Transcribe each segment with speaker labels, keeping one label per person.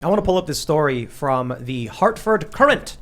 Speaker 1: I want to pull up this story from the Hartford Courant.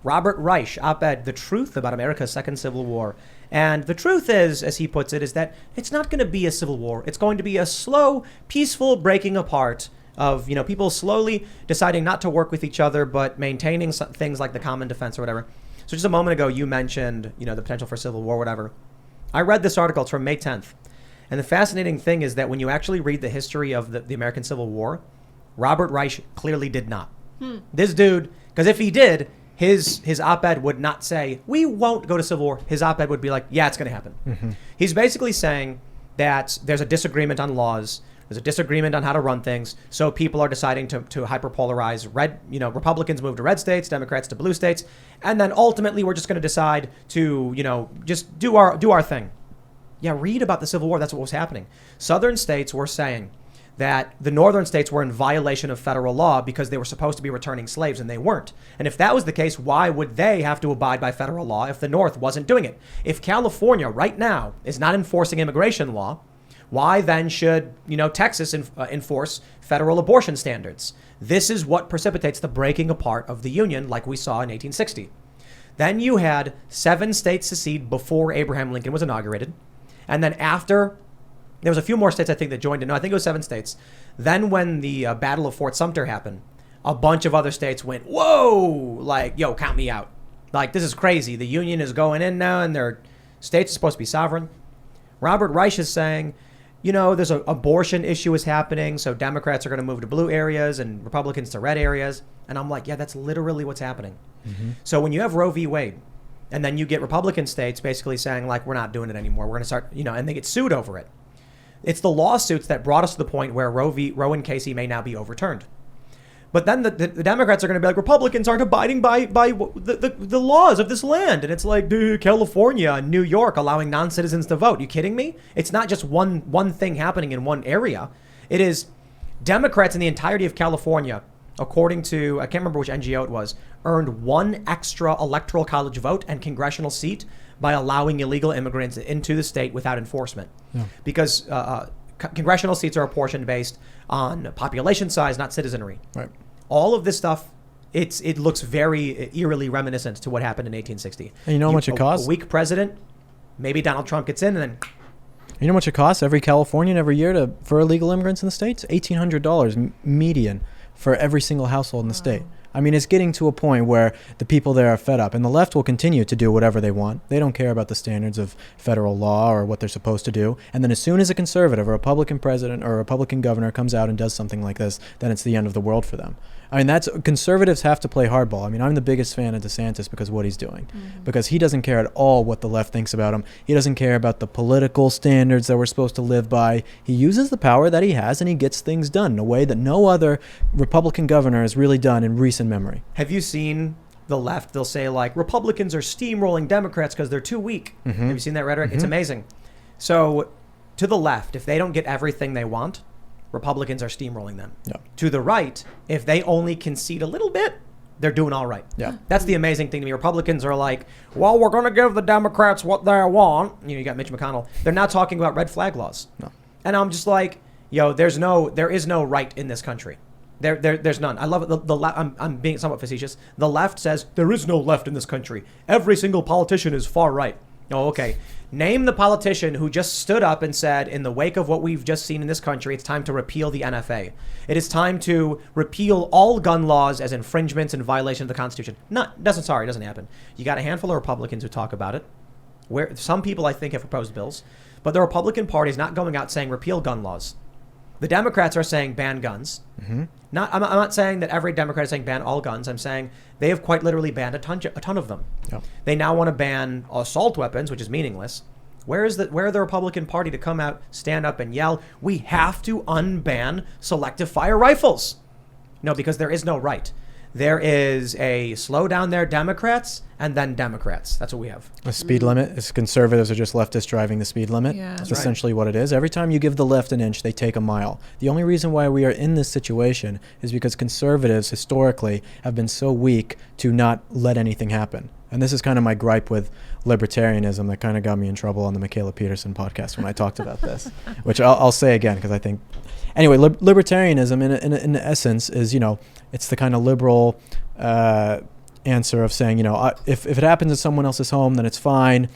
Speaker 1: Robert Reich, op-ed, The Truth About America's Second Civil War. And the truth is, as he puts it, is that it's not going to be a civil war. It's going to be a slow, peaceful breaking apart of, people slowly deciding not to work with each other, but maintaining things like the common defense or whatever. So just a moment ago, you mentioned, the potential for civil war, whatever. I read this article. It's from May 10th. And the fascinating thing is that when you actually read the history of the American Civil War, Robert Reich clearly did not. This dude, because if he did, his op-ed would not say, we won't go to civil war. His op-ed would be like, yeah, it's going to happen. Mm-hmm. He's basically saying that there's a disagreement on laws. There's a disagreement on how to run things. So people are deciding to hyperpolarize. Republicans move to red states, Democrats to blue states. And then ultimately we're just going to decide to, just do our thing. Yeah, read about the Civil War. That's what was happening. Southern states were saying that the northern states were in violation of federal law because they were supposed to be returning slaves and they weren't. And if that was the case, why would they have to abide by federal law if the North wasn't doing it? If California right now is not enforcing immigration law, why then should, Texas enforce federal abortion standards? This is what precipitates the breaking apart of the Union like we saw in 1860. Then you had 7 states secede before Abraham Lincoln was inaugurated. And then after, there was a few more states, I think, that joined in. No, I think it was 7 states. Then when the Battle of Fort Sumter happened, a bunch of other states went, whoa, like, yo, count me out. Like, this is crazy. The Union is going in now and their states are supposed to be sovereign. Robert Reich is saying, there's an abortion issue is happening. So Democrats are going to move to blue areas and Republicans to red areas. And I'm like, yeah, that's literally what's happening. Mm-hmm. So when you have Roe v. Wade, and then you get Republican states basically saying, like, we're not doing it anymore. We're going to start, and they get sued over it. It's the lawsuits that brought us to the point where Roe and Casey may now be overturned. But then the Democrats are going to be like, Republicans aren't abiding by the laws of this land. And it's like, dude, California and New York allowing non-citizens to vote. You kidding me? It's not just one thing happening in one area. It is Democrats in the entirety of California, according to, I can't remember which NGO it was, earned 1 extra electoral college vote and congressional seat by allowing illegal immigrants into the state without enforcement. Yeah. Because congressional seats are apportioned based on population size, not citizenry. Right. All of this stuff, it looks very eerily reminiscent to what happened in 1860.
Speaker 2: And you know how much it costs?
Speaker 1: A weak president, maybe Donald Trump gets in and then...
Speaker 2: You know how much it costs every Californian every year for illegal immigrants in the States? $1,800 median for every single household in the state. I mean, it's getting to a point where the people there are fed up, and the left will continue to do whatever they want. They don't care about the standards of federal law or what they're supposed to do. And then as soon as a conservative, a Republican president or a Republican governor comes out and does something like this, then it's the end of the world for them. I mean, conservatives have to play hardball. I mean, I'm the biggest fan of DeSantis because of what he's doing. Mm-hmm. Because he doesn't care at all what the left thinks about him. He doesn't care about the political standards that we're supposed to live by. He uses the power that he has and he gets things done in a way that no other Republican governor has really done in recent memory.
Speaker 1: Have you seen the left? They'll say, like, Republicans are steamrolling Democrats because they're too weak. Mm-hmm. Have you seen that rhetoric? Mm-hmm. It's amazing. So to the left, if they don't get everything they want, Republicans are steamrolling them. Yeah. To the right, if they only concede a little bit, they're doing all right. Yeah. That's the amazing thing to me. Republicans are like, well, we're going to give the Democrats what they want. You got Mitch McConnell. They're not talking about red flag laws. No. And I'm just like, there is no right in this country. There's none. I love it. I'm being somewhat facetious. The left says there is no left in this country. Every single politician is far right. Oh, okay. Name the politician who just stood up and said, in the wake of what we've just seen in this country, it's time to repeal the NFA. It is time to repeal all gun laws as infringements and violations of the Constitution. It doesn't happen. You got a handful of Republicans who talk about it. Where some people, I think, have proposed bills. But the Republican Party is not going out saying repeal gun laws. The Democrats are saying ban guns. Mm-hmm. I'm not saying that every Democrat is saying ban all guns. I'm saying they have quite literally banned a ton of them. Yep. They now want to ban assault weapons, which is meaningless. Where is the Republican Party to come out, stand up and yell, we have to unban selective fire rifles? No, because there is no right. There is a slow down there Democrats and then Democrats. That's what we have.
Speaker 2: A speed limit. It's conservatives are just leftists driving the speed limit. Yeah. That's essentially what it is. Every time you give the left an inch, they take a mile. The only reason why we are in this situation is because conservatives historically have been so weak to not let anything happen. And this is kind of my gripe with libertarianism that kind of got me in trouble on the Michaela Peterson podcast when I talked about this, which I'll say again because I think, anyway, libertarianism in essence is, it's the kind of liberal answer of saying, if it happens at someone else's home, then it's fine.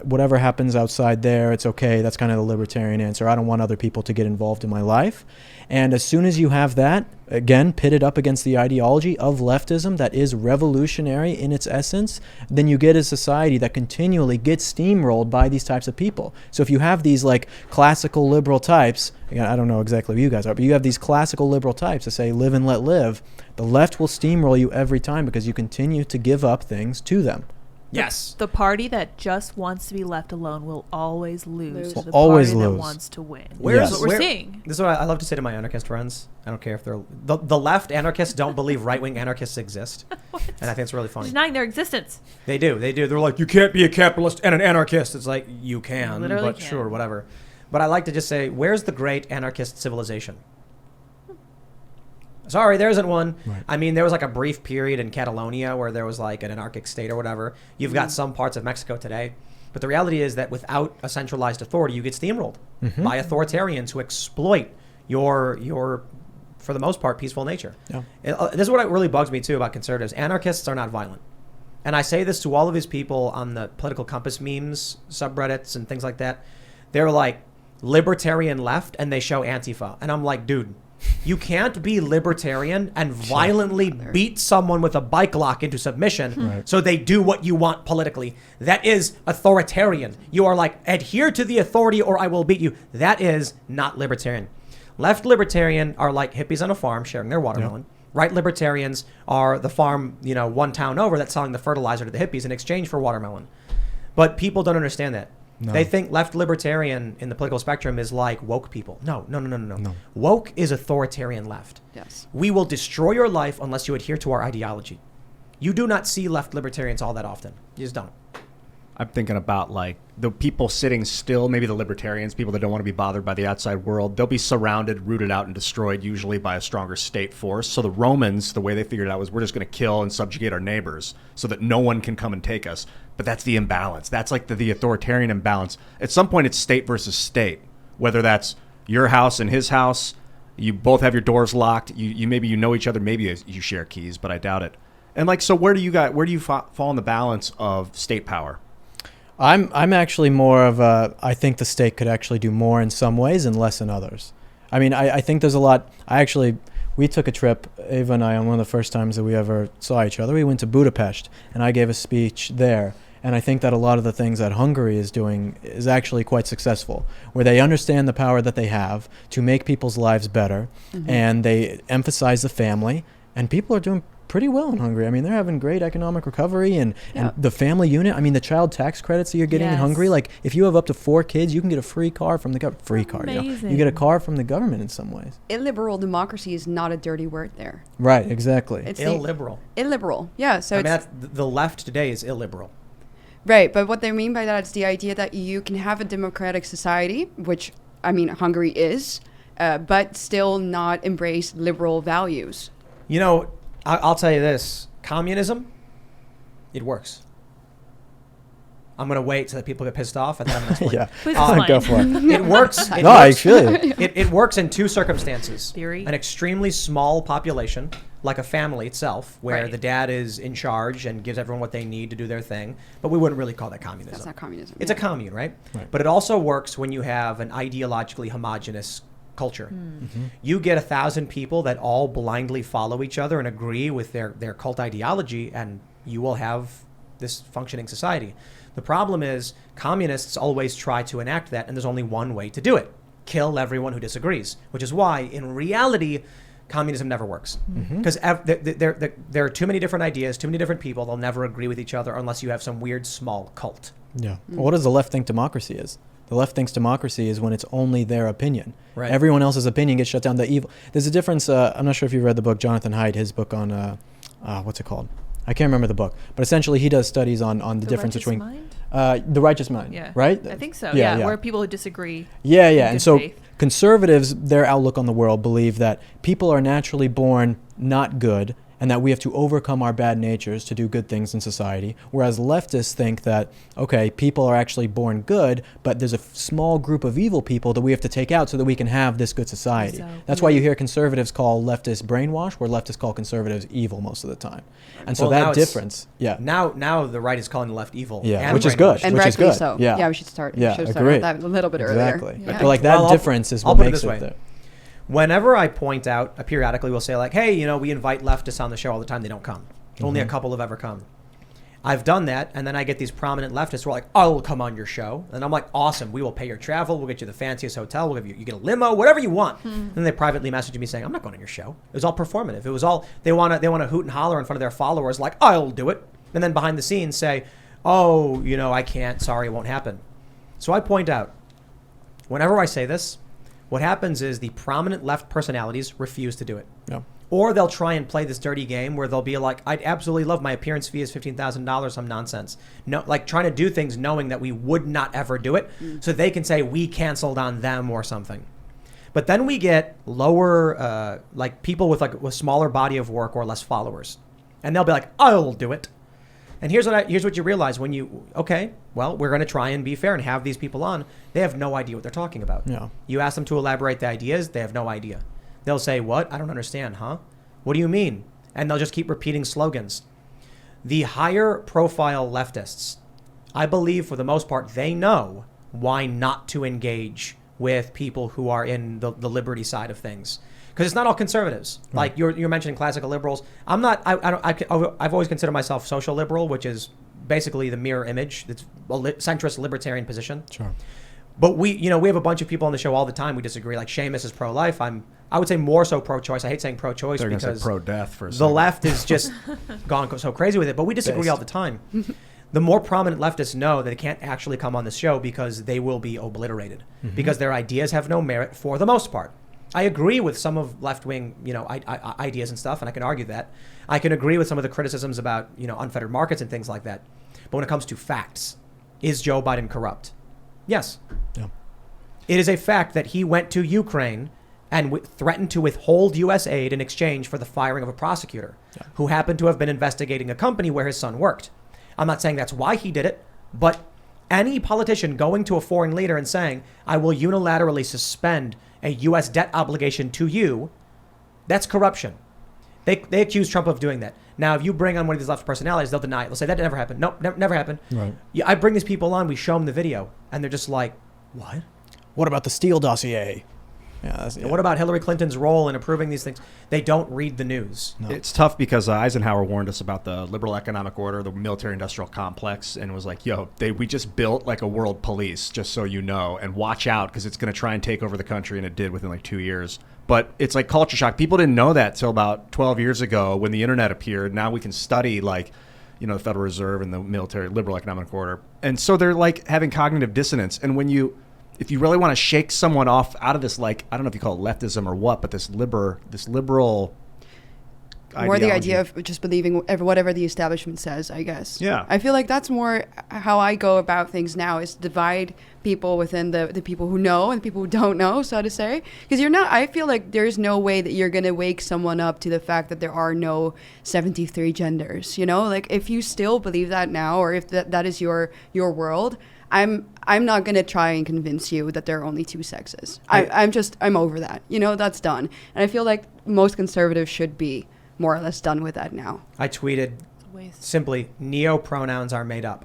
Speaker 2: Whatever happens outside there, it's okay. That's kind of the libertarian answer. I don't want other people to get involved in my life. And as soon as you have that, again, pitted up against the ideology of leftism that is revolutionary in its essence, then you get a society that continually gets steamrolled by these types of people. So if you have these like classical liberal types, again, I don't know exactly who you guys are, but you have these classical liberal types that say live and let live, the left will steamroll you every time because you continue to give up things to them.
Speaker 1: Yes.
Speaker 3: The party that just wants to be left alone will always lose to the
Speaker 2: always
Speaker 3: party that
Speaker 2: lose.
Speaker 3: wants to win.
Speaker 1: Where's
Speaker 3: That's what we're seeing.
Speaker 1: This is what I love to say to my anarchist friends. I don't care if they're... The left anarchists don't believe right-wing anarchists exist. And I think it's really funny.
Speaker 3: Denying their existence.
Speaker 1: They do. They're like, you can't be a capitalist and an anarchist. It's like, you can,
Speaker 3: Literally
Speaker 1: but
Speaker 3: can.
Speaker 1: sure, whatever. But I like to just say, where's the great anarchist civilization? Sorry, there isn't one.
Speaker 2: Right.
Speaker 1: I mean, there was like a brief period in Catalonia where there was like an anarchic state or whatever. You've got some parts of Mexico today. But the reality is that without a centralized authority, you get steamrolled by authoritarians who exploit your, for the most part, peaceful nature.
Speaker 2: Yeah.
Speaker 1: This is what really bugs me, too, about conservatives. Anarchists are not violent. And I say this to all of these people on the Political Compass memes, subreddits, and things like that. They're like libertarian left, and they show Antifa. And I'm like, dude, you can't be libertarian and violently beat someone with a bike lock into submission so they do what you want politically. That is authoritarian. You are like, adhere to the authority or I will beat you. That is not libertarian. Left libertarian are like hippies on a farm sharing their watermelon. Yep. Right libertarians are the farm, one town over that's selling the fertilizer to the hippies in exchange for watermelon. But people don't understand that. No. They think left libertarian in the political spectrum is like woke people. No. Woke is authoritarian left.
Speaker 4: Yes.
Speaker 1: We will destroy your life unless you adhere to our ideology. You do not see left libertarians all that often. You just don't.
Speaker 5: I'm thinking about like the people sitting still, maybe the libertarians, people that don't want to be bothered by the outside world. They'll be surrounded, rooted out, and destroyed usually by a stronger state force. So the Romans, the way they figured it out was we're just going to kill and subjugate our neighbors so that no one can come and take us. But that's the imbalance. That's like the authoritarian imbalance. At some point, it's state versus state, whether that's your house and his house. You both have your doors locked. You maybe you know each other. Maybe you share keys, but I doubt it. And like, so where do you fall in the balance of state power?
Speaker 2: I'm actually more of I think the state could actually do more in some ways and less in others. I mean, I think there's a lot. We took a trip, Eva and I, on one of the first times that we ever saw each other. We went to Budapest, and I gave a speech there. And I think that a lot of the things that Hungary is doing is actually quite successful, where they understand the power that they have to make people's lives better, and they emphasize the family, and people are doing pretty well in Hungary. I mean, they're having great economic recovery and the family unit. I mean, the child tax credits that you're getting in Hungary, like if you have up to 4 kids, you can get a free car from the government. Free car, you get a car from the government in some ways.
Speaker 4: Illiberal democracy is not a dirty word there.
Speaker 2: Right, exactly.
Speaker 4: It's
Speaker 1: illiberal.
Speaker 4: Illiberal, yeah. So
Speaker 1: that's the left today is illiberal.
Speaker 4: Right, but what they mean by that is the idea that you can have a democratic society, which, I mean, Hungary is, but still not embrace liberal values.
Speaker 1: I'll tell you this. Communism, it works. I'm going to wait so that people get pissed off and then I'm going to explain.
Speaker 3: Please explain.
Speaker 2: Go for it.
Speaker 1: It works.
Speaker 2: I feel you.
Speaker 1: It works in 2 circumstances.
Speaker 3: Theory.
Speaker 1: An extremely small population, like a family itself, where the dad is in charge and gives everyone what they need to do their thing. But we wouldn't really call that communism.
Speaker 4: That's not communism.
Speaker 1: It's a commune, right? But it also works when you have an ideologically homogenous culture. You get 1,000 people that all blindly follow each other and agree with their cult ideology, and you will have this functioning society. The problem is communists always try to enact that, and there's only one way to do it: kill everyone who disagrees. Which is why, in reality, communism never works. Because there are too many different ideas, too many different people. They'll never agree with each other unless you have some weird small cult.
Speaker 2: Yeah. Well, what does the left think democracy is? The left thinks democracy is when it's only their opinion.
Speaker 1: Right.
Speaker 2: Everyone else's opinion gets shut down. There's a difference. I'm not sure if you read the book, Jonathan Haidt, his book on, what's it called? I can't remember the book. But essentially he does studies on the difference between... The Righteous Mind, right?
Speaker 3: I think so,
Speaker 2: yeah.
Speaker 3: Where people who disagree.
Speaker 2: Yeah. And so
Speaker 3: faith.
Speaker 2: Conservatives, their outlook on the world, believe that people are naturally born not good, and that we have to overcome our bad natures to do good things in society, whereas leftists think that, okay, people are actually born good, but there's a small group of evil people that we have to take out so that we can have this good society. That's why you hear conservatives call leftists brainwash, where leftists call conservatives evil most of the time. And so
Speaker 1: Well, now
Speaker 2: that difference,
Speaker 1: Now the right is calling the left evil.
Speaker 2: Yeah,
Speaker 1: and
Speaker 2: which is good.
Speaker 1: brainwashed.
Speaker 4: And
Speaker 2: Which is
Speaker 4: rightfully
Speaker 2: good.
Speaker 4: so.
Speaker 2: Yeah.
Speaker 4: we should start.
Speaker 2: Yeah,
Speaker 4: should have
Speaker 2: agreed.
Speaker 4: started that a little bit
Speaker 2: exactly.
Speaker 4: earlier.
Speaker 2: I feel like that difference is
Speaker 1: I'll
Speaker 2: what
Speaker 1: put it
Speaker 2: makes
Speaker 1: this way.
Speaker 2: it there.
Speaker 1: Whenever I point out, periodically we'll say like, hey, we invite leftists on the show all the time. They don't come. Only a couple have ever come. I've done that, and then I get these prominent leftists who are like, I'll come on your show. And I'm like, awesome. We will pay your travel. We'll get you the fanciest hotel. We'll give you get a limo, whatever you want. And they privately message me saying, I'm not going on your show. It was all performative. It was all, they want to hoot and holler in front of their followers like, I'll do it. And then behind the scenes say, oh, I can't. Sorry, it won't happen. So I point out, whenever I say this, what happens is the prominent left personalities refuse to do it.
Speaker 2: Yeah.
Speaker 1: Or they'll try and play this dirty game where they'll be like, I'd absolutely love my appearance fee is $15,000, some nonsense. No, like trying to do things knowing that we would not ever do it so they can say we canceled on them or something. But then we get lower, like people with like a smaller body of work or less followers. And they'll be like, I'll do it. And here's what you realize when we're going to try and be fair and have these people on. They have no idea what they're talking about.
Speaker 2: Yeah.
Speaker 1: You ask them to elaborate the ideas, they have no idea. They'll say, what? I don't understand, huh? What do you mean? And they'll just keep repeating slogans. The higher profile leftists, I believe for the most part, they know why not to engage with people who are in the liberty side of things. Because it's not all conservatives. Like you're mentioning classical liberals. I'm not. I've always considered myself social liberal, which is basically the mirror image. It's a centrist libertarian position.
Speaker 2: Sure.
Speaker 1: But we have a bunch of people on the show all the time. We disagree. Like Seamus is pro-life. I would say more so pro-choice. I hate saying pro-choice
Speaker 5: They're going to
Speaker 1: because
Speaker 5: say pro-death for a
Speaker 1: the
Speaker 5: second.
Speaker 1: left is just gone so crazy with it. But we disagree all the time. The more prominent leftists know that they can't actually come on this show because they will be obliterated because their ideas have no merit for the most part. I agree with some of left-wing, ideas and stuff, and I can argue that. I can agree with some of the criticisms about, unfettered markets and things like that. But when it comes to facts, is Joe Biden corrupt? Yes.
Speaker 2: Yeah.
Speaker 1: It is a fact that he went to Ukraine and threatened to withhold U.S. aid in exchange for the firing of a prosecutor who happened to have been investigating a company where his son worked. I'm not saying that's why he did it, but any politician going to a foreign leader and saying, I will unilaterally suspend a U.S. debt obligation to you, that's corruption. They accuse Trump of doing that. Now, if you bring on one of these left personalities, they'll deny it. They'll say, that never happened. Nope, never happened.
Speaker 2: Right.
Speaker 1: I bring these people on, we show them the video, and they're just like, what?
Speaker 2: What about the Steele dossier? Yeah.
Speaker 1: What about Hillary Clinton's role in approving these things? They don't read the news.
Speaker 2: No.
Speaker 5: It's tough because Eisenhower warned us about the liberal economic order, the military-industrial complex, and was like, we just built like a world police, just so you know, and watch out because it's going to try and take over the country, and it did within like 2 years. But it's like culture shock. People didn't know that till about 12 years ago when the internet appeared. Now we can study the Federal Reserve and the military liberal economic order. And so they're like having cognitive dissonance. And if you really want to shake someone off out of this, like, I don't know if you call it leftism or what, but this liberal
Speaker 4: more the idea of just believing whatever the establishment says, I guess.
Speaker 5: Yeah.
Speaker 4: I feel like that's more how I go about things now, is divide people within the people who know and people who don't know, so to say. Because I feel like there's no way that you're going to wake someone up to the fact that there are no 73 genders, Like, if you still believe that now, or if that is your world, I'm not going to try and convince you that there are only two sexes. I'm over that. That's done. And I feel like most conservatives should be more or less done with that now.
Speaker 1: I tweeted simply, neopronouns are made up.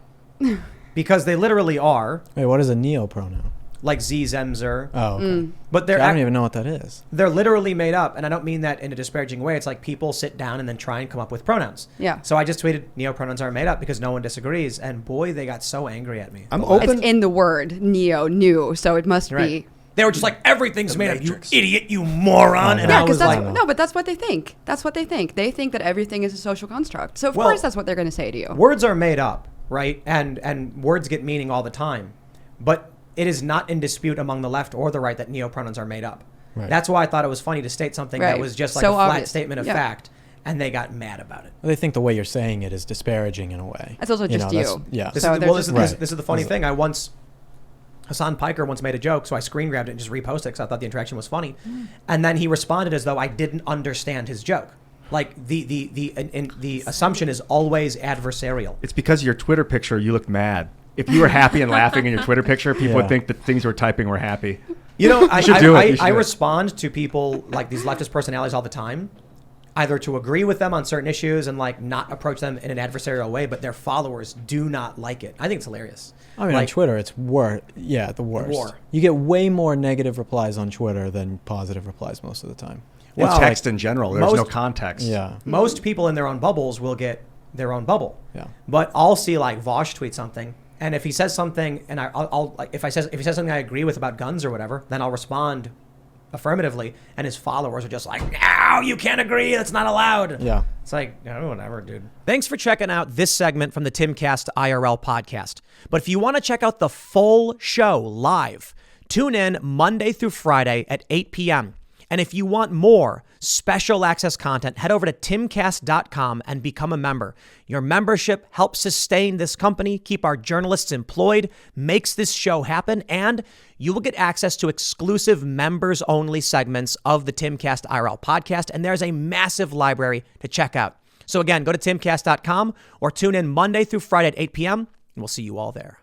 Speaker 1: Because they literally are.
Speaker 2: Wait, what is a neopronoun?
Speaker 1: Like Z, Zem, Zer.
Speaker 2: Oh, okay.
Speaker 1: But
Speaker 2: I don't even know what that is.
Speaker 1: They're literally made up, and I don't mean that in a disparaging way. It's like people sit down and then try and come up with pronouns.
Speaker 4: Yeah.
Speaker 1: So I just tweeted, neopronouns are made up because no one disagrees, and boy, they got so angry at me.
Speaker 5: I'm open.
Speaker 4: It's in the word, new, so it must be.
Speaker 1: They were just like, everything's made up, you idiot, you moron. And I was like,
Speaker 4: no, but that's what they think. That's what they think. They think that everything is a social construct. So of course that's what they're going to say to you.
Speaker 1: Words are made up, right? And words get meaning all the time. But it is not in dispute among the left or the right that neopronouns are made up.
Speaker 2: Right.
Speaker 1: That's why I thought it was funny to state something that was just like
Speaker 4: so
Speaker 1: a flat
Speaker 4: obvious.
Speaker 1: statement of fact, and they got mad about it.
Speaker 2: Well, they think the way you're saying it is disparaging in a way.
Speaker 4: That's also just you.
Speaker 2: Yeah.
Speaker 1: This
Speaker 4: So
Speaker 1: is the funny thing. Hassan Piker once made a joke, so I screen grabbed it and just reposted it because I thought the interaction was funny. And then he responded as though I didn't understand his joke. Like the assumption is always adversarial.
Speaker 5: It's because your Twitter picture, you looked mad. If you were happy and laughing in your Twitter picture, people would think that things we're typing were happy.
Speaker 1: You know, I
Speaker 5: it.
Speaker 1: respond to people like these leftist personalities all the time, either to agree with them on certain issues and like not approach them in an adversarial way, but their followers do not like it. I think it's hilarious.
Speaker 2: I mean,
Speaker 1: like,
Speaker 2: on Twitter, it's the worst.
Speaker 1: War.
Speaker 2: You get way more negative replies on Twitter than positive replies most of the time.
Speaker 5: Well, text in general, there's no context.
Speaker 2: Yeah.
Speaker 1: Most people in their own bubbles will get their own bubble.
Speaker 2: Yeah.
Speaker 1: But I'll see like Vosh tweet something, and if he says something, and I'll like if he says something I agree with about guns or whatever, then I'll respond affirmatively, and his followers are just like, no, you can't agree, that's not allowed.
Speaker 2: Yeah.
Speaker 1: It's like, oh, whatever, dude. Thanks for checking out this segment from the Timcast IRL podcast. But if you want to check out the full show live, tune in Monday through Friday at 8 p.m. And if you want more special access content, head over to timcast.com and become a member. Your membership helps sustain this company, keep our journalists employed, makes this show happen, and you will get access to exclusive members-only segments of the Timcast IRL podcast, and there's a massive library to check out. So again, go to timcast.com or tune in Monday through Friday at 8 p.m., and we'll see you all there.